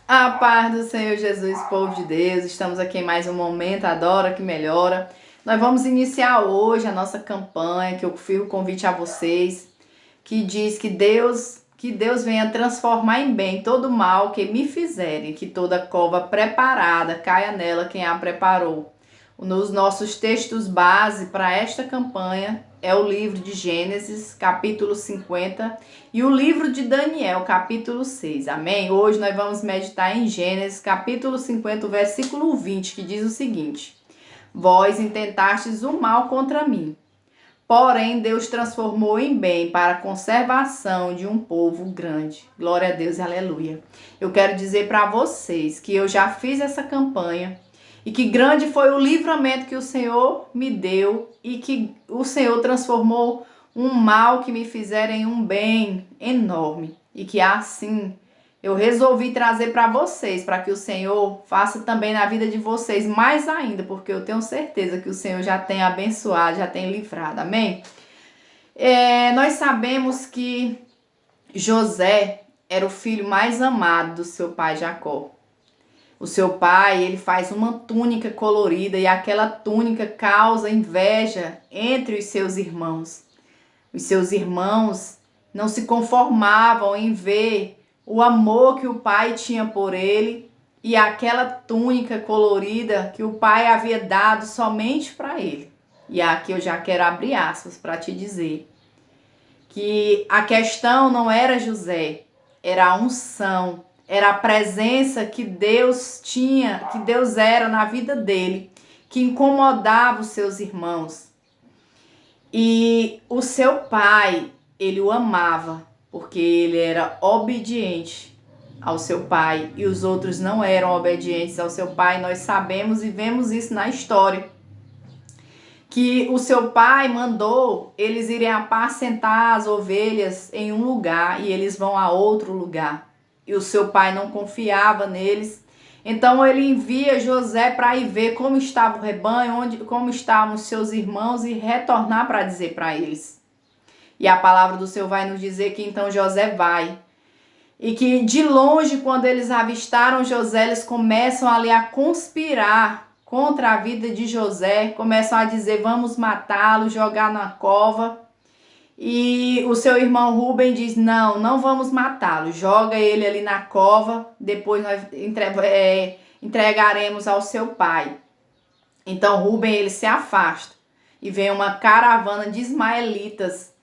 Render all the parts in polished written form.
A paz do Senhor Jesus, povo de Deus, estamos aqui em mais um Momento Adora que Melhora. Nós vamos iniciar hoje a nossa campanha, que eu fiz o convite a vocês, que diz que Deus venha transformar em bem todo mal que me fizerem, que toda cova preparada caia nela quem a preparou. Nos nossos textos base para esta campanha é o livro de Gênesis, capítulo 50, e o livro de Daniel, capítulo 6. Amém? Hoje nós vamos meditar em Gênesis, capítulo 50, versículo 20, que diz o seguinte: Vós intentastes o mal contra mim, porém Deus transformou em bem para a conservação de um povo grande. Glória a Deus e aleluia. Eu quero dizer para vocês que eu já fiz essa campanha e que grande foi o livramento que o Senhor me deu e que o Senhor transformou um mal que me fizeram em um bem enorme. E que assim eu resolvi trazer para vocês, para que o Senhor faça também na vida de vocês mais ainda, porque eu tenho certeza que o Senhor já tem abençoado, já tem livrado. Amém? Nós sabemos que José era o filho mais amado do seu pai Jacó. O seu pai, ele faz uma túnica colorida e aquela túnica causa inveja entre os seus irmãos. Os seus irmãos não se conformavam em ver o amor que o pai tinha por ele e aquela túnica colorida que o pai havia dado somente para ele. E aqui eu já quero abrir aspas para te dizer que a questão não era José, era a unção, era a presença que Deus tinha, que Deus era na vida dele, que incomodava os seus irmãos. E o seu pai, ele o amava, porque ele era obediente ao seu pai e os outros não eram obedientes ao seu pai. Nós sabemos e vemos isso na história, que o seu pai mandou eles irem apacentar as ovelhas em um lugar e eles vão a outro lugar. E o seu pai não confiava neles. Então ele envia José para ir ver como estava o rebanho, como estavam os seus irmãos e retornar para dizer para eles. E a palavra do Senhor vai nos dizer que então José vai. E que de longe, quando eles avistaram José, eles começam ali a conspirar contra a vida de José, começam a dizer: vamos matá-lo, jogar na cova. E o seu irmão Rubem diz: não, não vamos matá-lo, joga ele ali na cova, depois nós entregaremos ao seu pai. Então Rubem, ele se afasta e vem uma caravana de ismaelitas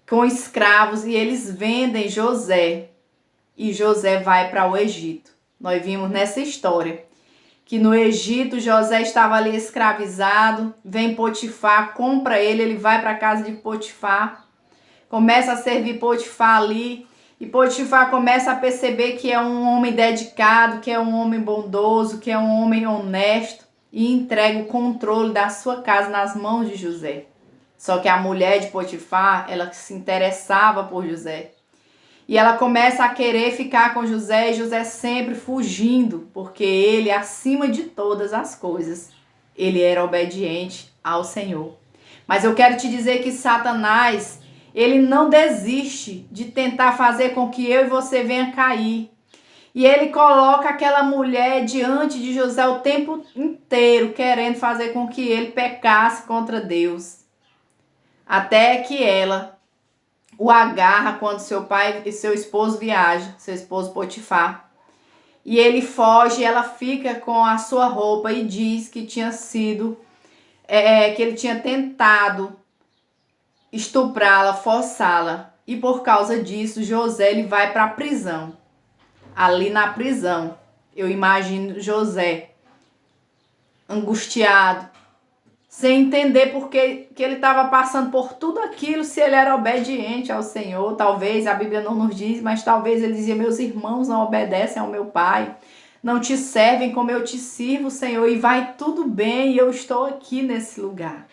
com escravos e eles vendem José. E José vai para o Egito. Nós vimos nessa história que no Egito José estava ali escravizado, vem Potifar, compra ele, ele vai para a casa de Potifar, começa a servir Potifar ali, e Potifar começa a perceber que é um homem dedicado, que é um homem bondoso, que é um homem honesto, e entrega o controle da sua casa nas mãos de José. Só que a mulher de Potifar, ela se interessava por José. E ela começa a querer ficar com José, e José sempre fugindo, porque ele, acima de todas as coisas, ele era obediente ao Senhor. Mas eu quero te dizer que Satanás, ele não desiste de tentar fazer com que eu e você venha cair. E ele coloca aquela mulher diante de José o tempo inteiro, querendo fazer com que ele pecasse contra Deus. Até que ela o agarra quando seu pai e seu esposo viajam, seu esposo Potifar. E ele foge, ela fica com a sua roupa e diz que tinha sido, que ele tinha tentado estuprá-la, forçá-la. E por causa disso, José ele vai para a prisão. Ali na prisão, eu imagino José angustiado, sem entender por que ele estava passando por tudo aquilo, se ele era obediente ao Senhor. Talvez, a Bíblia não nos diz, mas talvez ele dizia: meus irmãos não obedecem ao meu pai, não te servem como eu te sirvo, Senhor, e vai tudo bem, e eu estou aqui nesse lugar.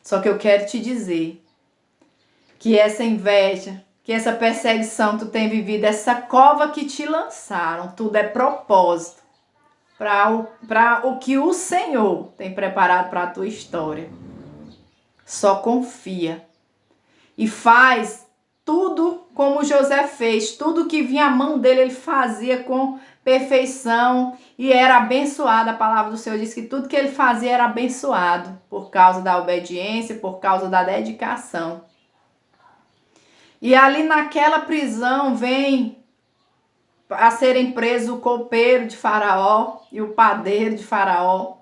Só que eu quero te dizer que essa inveja, que essa perseguição que tu tem vivido, essa cova que te lançaram, tudo é propósito para o que o Senhor tem preparado para a tua história. Só confia e faz tudo como José fez, tudo que vinha à mão dele, ele fazia com perfeição e era abençoado. A palavra do Senhor diz que tudo que ele fazia era abençoado por causa da obediência, por causa da dedicação. E ali naquela prisão vem a serem presos o copeiro de Faraó e o padeiro de Faraó.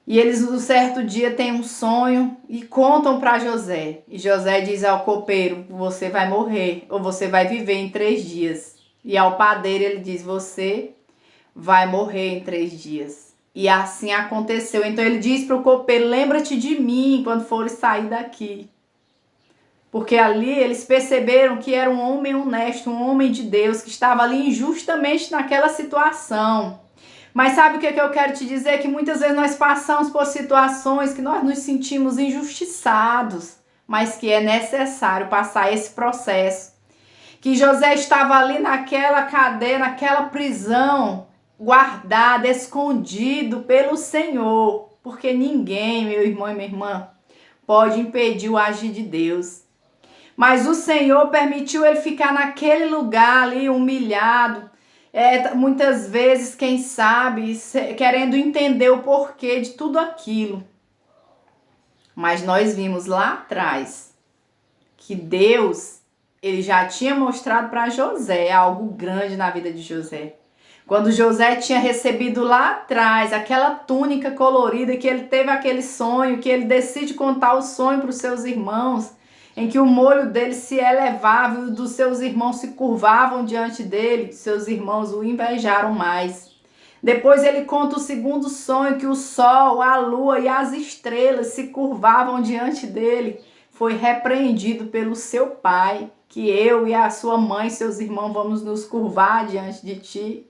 E eles, um certo dia, têm um sonho e contam para José. E José diz ao copeiro, você vai morrer ou você vai viver em 3 dias. E ao padeiro ele diz, você vai morrer em 3 dias. E assim aconteceu. Então ele diz para o copeiro, lembra-te de mim quando fores sair daqui. Porque ali eles perceberam que era um homem honesto, um homem de Deus, que estava ali injustamente naquela situação. Mas sabe o que eu quero te dizer? Que muitas vezes nós passamos por situações que nós nos sentimos injustiçados, mas que é necessário passar esse processo. Que José estava ali naquela cadeia, naquela prisão, guardado, escondido pelo Senhor. Porque ninguém, meu irmão e minha irmã, pode impedir o agir de Deus. Mas o Senhor permitiu ele ficar naquele lugar ali, humilhado. Muitas vezes, quem sabe, querendo entender o porquê de tudo aquilo. Mas nós vimos lá atrás que Deus, ele já tinha mostrado para José algo grande na vida de José. Quando José tinha recebido lá atrás aquela túnica colorida, que ele teve aquele sonho, que ele decide contar o sonho para os seus irmãos, em que o molho dele se elevava e dos seus irmãos se curvavam diante dele, seus irmãos o invejaram mais. Depois ele conta o segundo sonho, que o sol, a lua e as estrelas se curvavam diante dele. Foi repreendido pelo seu pai, que eu e a sua mãe, seus irmãos, vamos nos curvar diante de ti.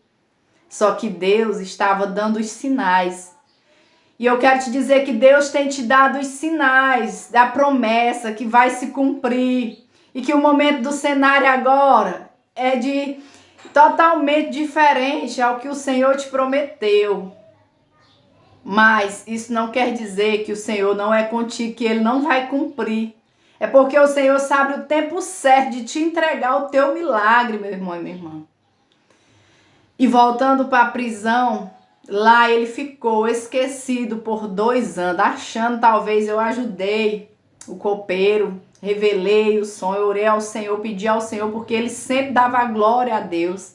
Só que Deus estava dando os sinais. E eu quero te dizer que Deus tem te dado os sinais da promessa que vai se cumprir. E que o momento do cenário agora é totalmente diferente ao que o Senhor te prometeu. Mas isso não quer dizer que o Senhor não é contigo, que Ele não vai cumprir. É porque o Senhor sabe o tempo certo de te entregar o teu milagre, meu irmão e minha irmã. E voltando para a prisão, lá ele ficou esquecido por 2 anos, achando talvez eu ajudei o copeiro, revelei o sonho, orei ao Senhor, pedi ao Senhor, porque ele sempre dava glória a Deus.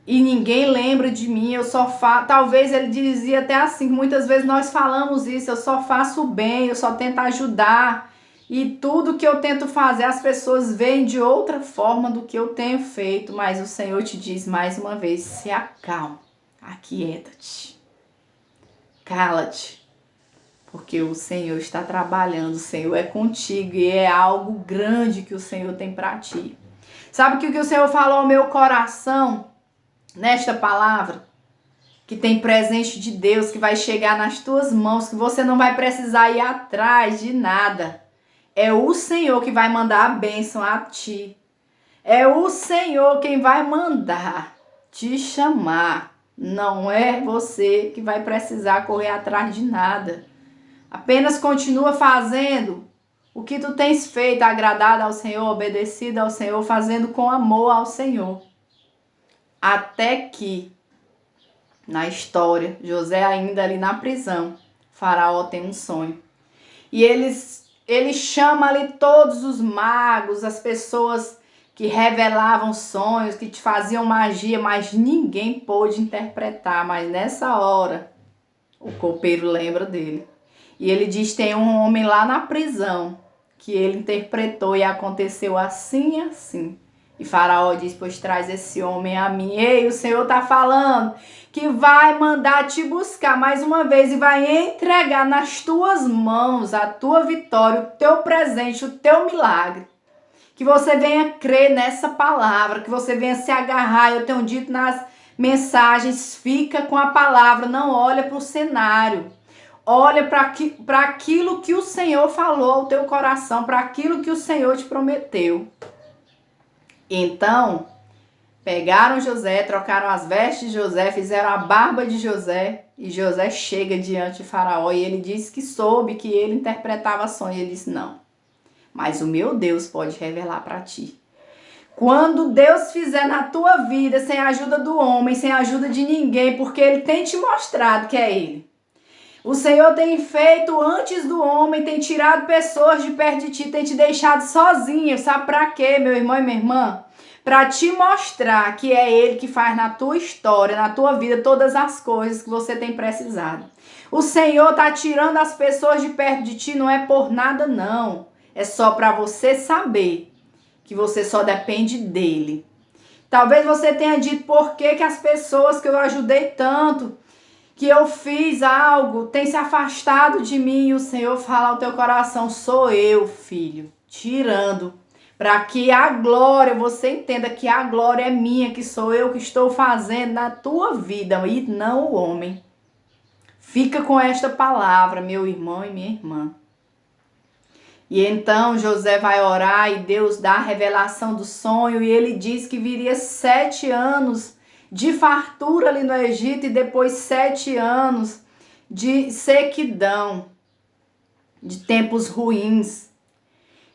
E ninguém lembra de mim, eu só faço. Talvez ele dizia até assim, muitas vezes nós falamos isso, eu só faço o bem, eu só tento ajudar. E tudo que eu tento fazer, as pessoas veem de outra forma do que eu tenho feito. Mas o Senhor te diz mais uma vez, se acalma, aquieta-te, cala-te. Porque o Senhor está trabalhando, o Senhor é contigo e é algo grande que o Senhor tem para ti. Sabe o que o Senhor falou ao meu coração nesta palavra? Que tem presente de Deus que vai chegar nas tuas mãos, que você não vai precisar ir atrás de nada. É o Senhor que vai mandar a bênção a ti. É o Senhor quem vai mandar te chamar. Não é você que vai precisar correr atrás de nada. Apenas continua fazendo o que tu tens feito, agradado ao Senhor, obedecido ao Senhor, fazendo com amor ao Senhor. Até que, na história, José ainda ali na prisão, Faraó tem um sonho. E ele chama ali todos os magos, as pessoas que revelavam sonhos, que te faziam magia, mas ninguém pôde interpretar. Mas nessa hora, o copeiro lembra dele. E ele diz, tem um homem lá na prisão que ele interpretou e aconteceu assim e assim. E Faraó diz, pois traz esse homem a mim. Ei, o Senhor está falando que vai mandar te buscar mais uma vez e vai entregar nas tuas mãos a tua vitória, o teu presente, o teu milagre. Que você venha crer nessa palavra, que você venha se agarrar. Eu tenho dito nas mensagens, fica com a palavra, não olha para o cenário. Olha para aquilo que o Senhor falou ao teu coração, para aquilo que o Senhor te prometeu. Então, pegaram José, trocaram as vestes de José, fizeram a barba de José, e José chega diante de Faraó e ele diz que soube que ele interpretava sonho. E ele disse, não, mas o meu Deus pode revelar para ti. Quando Deus fizer na tua vida, sem a ajuda do homem, sem a ajuda de ninguém, porque Ele tem te mostrado que é Ele. O Senhor tem feito antes do homem, tem tirado pessoas de perto de ti, tem te deixado sozinho. Sabe para quê, meu irmão e minha irmã? Para te mostrar que é Ele que faz na tua história, na tua vida, todas as coisas que você tem precisado. O Senhor tá tirando as pessoas de perto de ti, não é por nada não. É só para você saber que você só depende dele. Talvez você tenha dito por que as pessoas que eu ajudei tanto, que eu fiz algo, têm se afastado de mim. E o Senhor fala ao teu coração, sou eu, filho, tirando. Para que a glória, você entenda que a glória é minha, que sou eu que estou fazendo na tua vida e não o homem. Fica com esta palavra, meu irmão e minha irmã. E então José vai orar e Deus dá a revelação do sonho e ele diz que viria 7 anos de fartura ali no Egito e depois 7 anos de sequidão, de tempos ruins.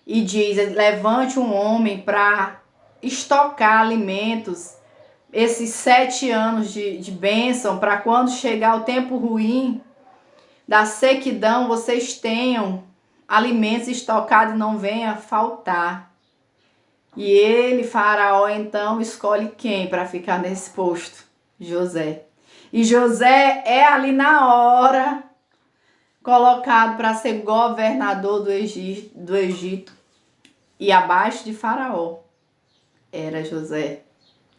E diz, levante um homem para estocar alimentos, esses 7 anos de bênção, para quando chegar o tempo ruim da sequidão, vocês tenham alimentos estocados e não venha faltar. E ele, Faraó, então escolhe quem para ficar nesse posto? José. E José é ali na hora colocado para ser governador do Egito. E abaixo de Faraó era José.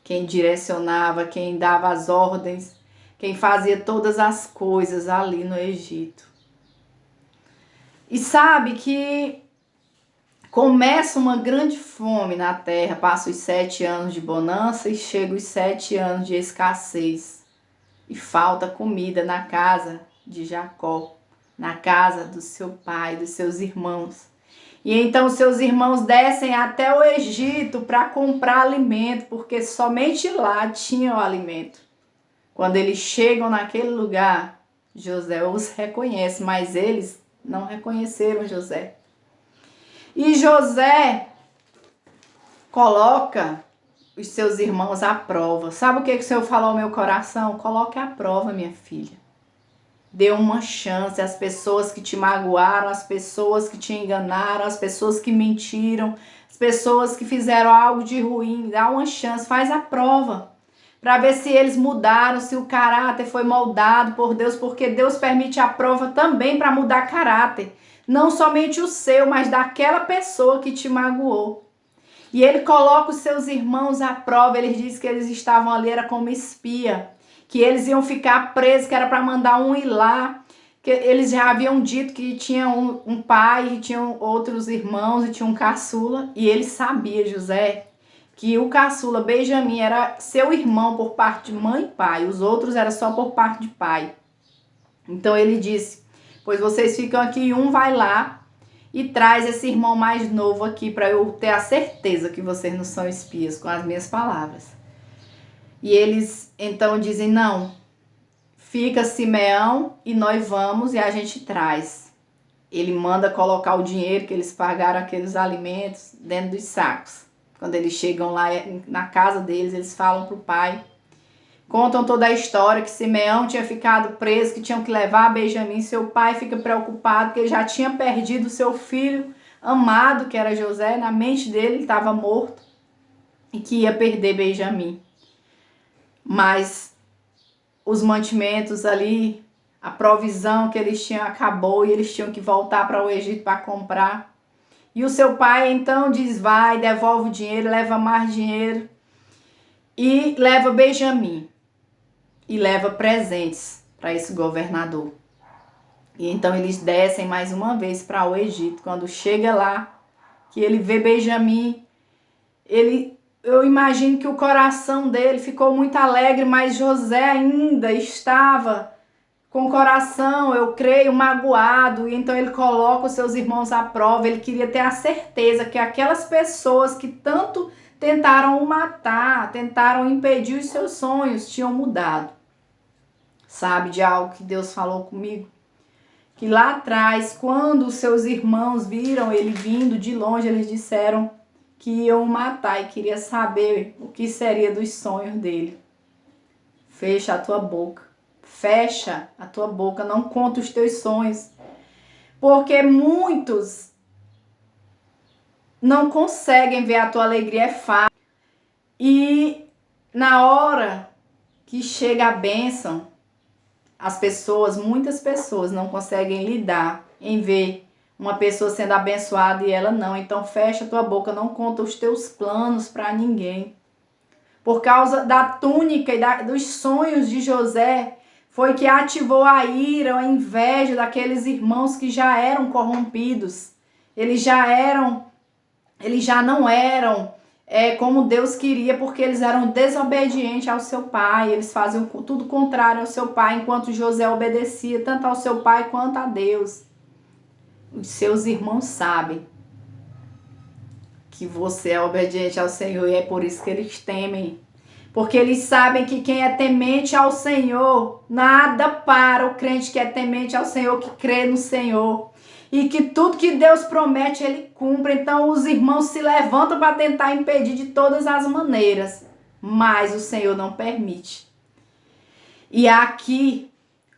Quem direcionava, quem dava as ordens, quem fazia todas as coisas ali no Egito. E sabe que começa uma grande fome na terra, passa os 7 anos de bonança e chega os 7 anos de escassez. E falta comida na casa de Jacó, na casa do seu pai, dos seus irmãos. E então seus irmãos descem até o Egito para comprar alimento, porque somente lá tinha o alimento. Quando eles chegam naquele lugar, José os reconhece, mas eles não reconheceram José. E José coloca os seus irmãos à prova. Sabe o que o Senhor falou ao meu coração? Coloque à prova, minha filha. Dê uma chance às pessoas que te magoaram, às pessoas que te enganaram, às pessoas que mentiram, às pessoas que fizeram algo de ruim. Dá uma chance, faz a prova. Para ver se eles mudaram, se o caráter foi moldado por Deus, porque Deus permite a prova também para mudar caráter. Não somente o seu, mas daquela pessoa que te magoou. E ele coloca os seus irmãos à prova, ele diz que eles estavam ali, era como espia, que eles iam ficar presos, que era para mandar um ir lá, que eles já haviam dito que tinha um pai, e tinham outros irmãos, e tinha um caçula, e ele sabia, José, que o caçula Benjamim era seu irmão por parte de mãe e pai, os outros era só por parte de pai. Então ele disse, pois vocês ficam aqui e um vai lá e traz esse irmão mais novo aqui para eu ter a certeza que vocês não são espias, com as minhas palavras. E eles então dizem, não, fica Simeão e nós vamos e a gente traz. Ele manda colocar o dinheiro que eles pagaram aqueles alimentos dentro dos sacos. Quando eles chegam lá na casa deles, eles falam para o pai. Contam toda a história que Simeão tinha ficado preso, que tinham que levar Benjamim. Seu pai fica preocupado porque ele já tinha perdido seu filho amado, que era José. Na mente dele ele estava morto e que ia perder Benjamim. Mas os mantimentos ali, a provisão que eles tinham acabou e eles tinham que voltar para o Egito para comprar. E o seu pai então diz, vai, devolve o dinheiro, leva mais dinheiro e leva Benjamim. E leva presentes para esse governador. E então eles descem mais uma vez para o Egito. Quando chega lá, que ele vê Benjamim, eu imagino que o coração dele ficou muito alegre, mas José ainda estava com o coração, eu creio, magoado. E então ele coloca os seus irmãos à prova. Ele queria ter a certeza que aquelas pessoas que tanto tentaram o matar, tentaram impedir os seus sonhos, tinham mudado. Sabe de algo que Deus falou comigo? que lá atrás, quando os seus irmãos viram ele vindo de longe, eles disseram que iam o matar e queria saber o que seria dos sonhos dele. Fecha a tua boca. Fecha a tua boca, não conta os teus sonhos. Porque muitos não conseguem ver a tua alegria, é fácil. E na hora que chega a bênção, muitas pessoas não conseguem lidar em ver uma pessoa sendo abençoada e ela não. Então fecha a tua boca, não conta os teus planos para ninguém. Por causa da túnica e dos sonhos de José, foi que ativou a ira, a inveja daqueles irmãos que já eram corrompidos. Eles já não eram como Deus queria, porque eles eram desobedientes ao seu pai. Eles faziam tudo contrário ao seu pai, enquanto José obedecia tanto ao seu pai quanto a Deus. Os seus irmãos sabem que você é obediente ao Senhor e é por isso que eles temem. Porque eles sabem que quem é temente ao Senhor, nada para o crente que é temente ao Senhor, que crê no Senhor. E que tudo que Deus promete, Ele cumpre. Então os irmãos se levantam para tentar impedir de todas as maneiras. Mas o Senhor não permite. E aqui,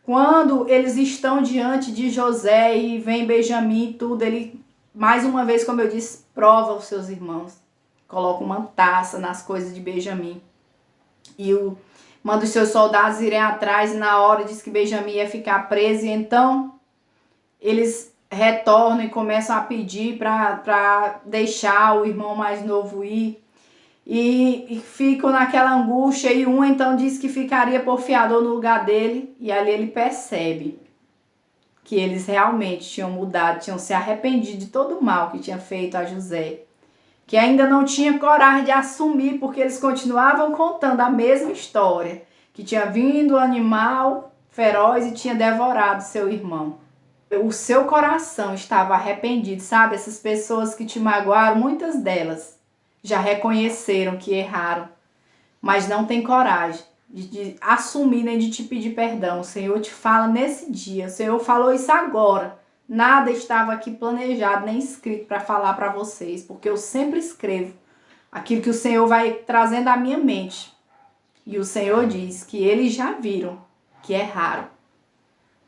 quando eles estão diante de José e vem Benjamim e tudo, ele, mais uma vez, como eu disse, prova os seus irmãos. Coloca uma taça nas coisas de Benjamim. E manda os seus soldados irem atrás, e na hora diz que Benjamim ia ficar preso. E então eles retornam e começam a pedir para deixar o irmão mais novo ir. E ficam naquela angústia. E um então diz que ficaria por fiador no lugar dele. E ali ele percebe que eles realmente tinham mudado, tinham se arrependido de todo o mal que tinha feito a José. Que ainda não tinha coragem de assumir, porque eles continuavam contando a mesma história. Que tinha vindo um animal feroz e tinha devorado seu irmão. O seu coração estava arrependido, sabe? Essas pessoas que te magoaram, muitas delas já reconheceram que erraram, mas não tem coragem de assumir nem de te pedir perdão. O Senhor te fala nesse dia, o Senhor falou isso agora. Nada estava aqui planejado nem escrito para falar para vocês, porque eu sempre escrevo aquilo que o Senhor vai trazendo à minha mente. E o Senhor diz que eles já viram que erraram,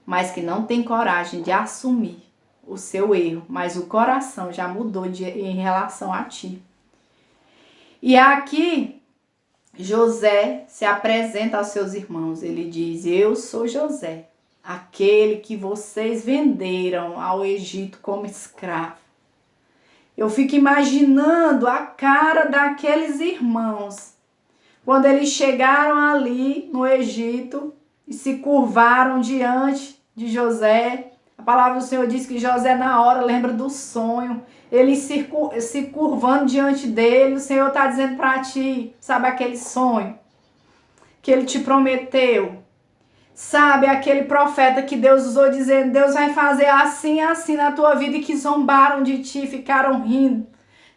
mas que não tem coragem de assumir o seu erro, mas o coração já mudou em relação a ti. E aqui José se apresenta aos seus irmãos. Ele diz: eu sou José, aquele que vocês venderam ao Egito como escravo. Eu fico imaginando a cara daqueles irmãos quando eles chegaram ali no Egito e se curvaram diante de José. A palavra do Senhor diz que José na hora lembra do sonho, ele se curvando diante dele. O Senhor está dizendo para ti, sabe aquele sonho que ele te prometeu? Sabe aquele profeta que Deus usou dizendo: Deus vai fazer assim e assim na tua vida, e que zombaram de ti, ficaram rindo,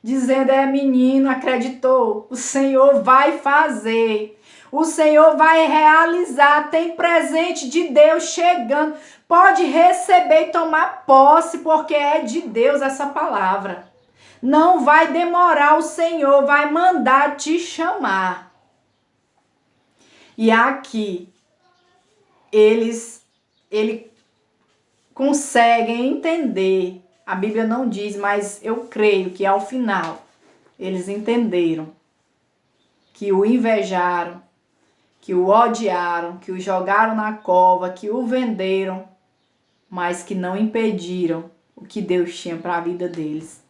dizendo: é menino, acreditou, o Senhor vai fazer, o Senhor vai realizar, tem presente de Deus chegando, pode receber e tomar posse, porque é de Deus essa palavra. Não vai demorar, o Senhor vai mandar te chamar. E aqui ele conseguem entender. A Bíblia não diz, mas eu creio que ao final eles entenderam que o invejaram, que o odiaram, que o jogaram na cova, que o venderam, mas que não impediram o que Deus tinha para a vida deles.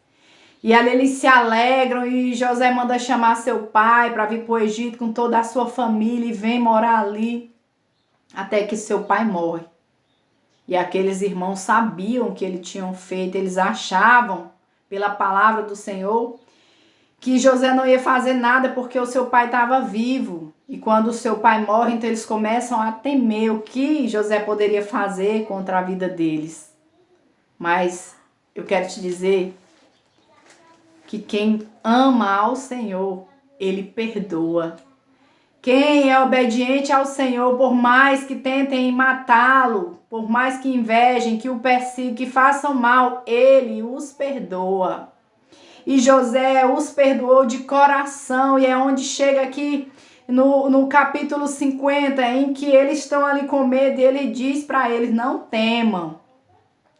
E ali eles se alegram e José manda chamar seu pai para vir para o Egito com toda a sua família e vem morar ali até que seu pai morre. E aqueles irmãos sabiam o que eles tinham feito, eles achavam, pela palavra do Senhor, que José não ia fazer nada porque o seu pai estava vivo. E quando o seu pai morre, então eles começam a temer o que José poderia fazer contra a vida deles. Mas eu quero te dizer que quem ama ao Senhor, Ele perdoa. Quem é obediente ao Senhor, por mais que tentem matá-lo, por mais que invejem, que o persigam, que façam mal, ele os perdoa. E José os perdoou de coração, e é onde chega aqui no capítulo 50, em que eles estão ali com medo, e ele diz para eles: não temam,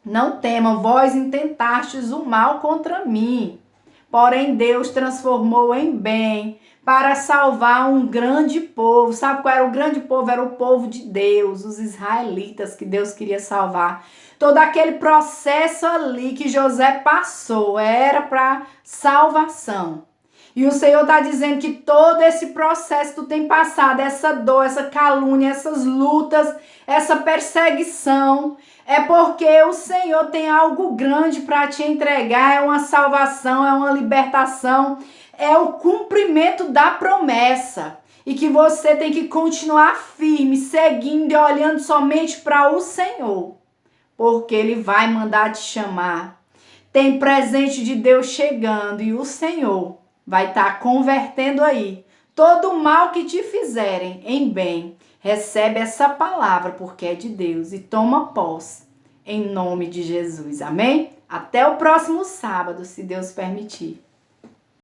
não temam, vós intentastes o mal contra mim, porém Deus transformou em bem, para salvar um grande povo. Sabe qual era o grande povo? Era o povo de Deus, os israelitas que Deus queria salvar. Todo aquele processo ali que José passou era para salvação. E o Senhor está dizendo que todo esse processo que tu tem passado, essa dor, essa calúnia, essas lutas, essa perseguição, é porque o Senhor tem algo grande para te entregar. É uma salvação, é uma libertação, é o cumprimento da promessa. E que você tem que continuar firme, seguindo e olhando somente para o Senhor, porque Ele vai mandar te chamar. Tem presente de Deus chegando e o Senhor vai estar convertendo aí todo o mal que te fizerem em bem. Recebe essa palavra porque é de Deus e toma posse em nome de Jesus. Amém? Até o próximo sábado, se Deus permitir.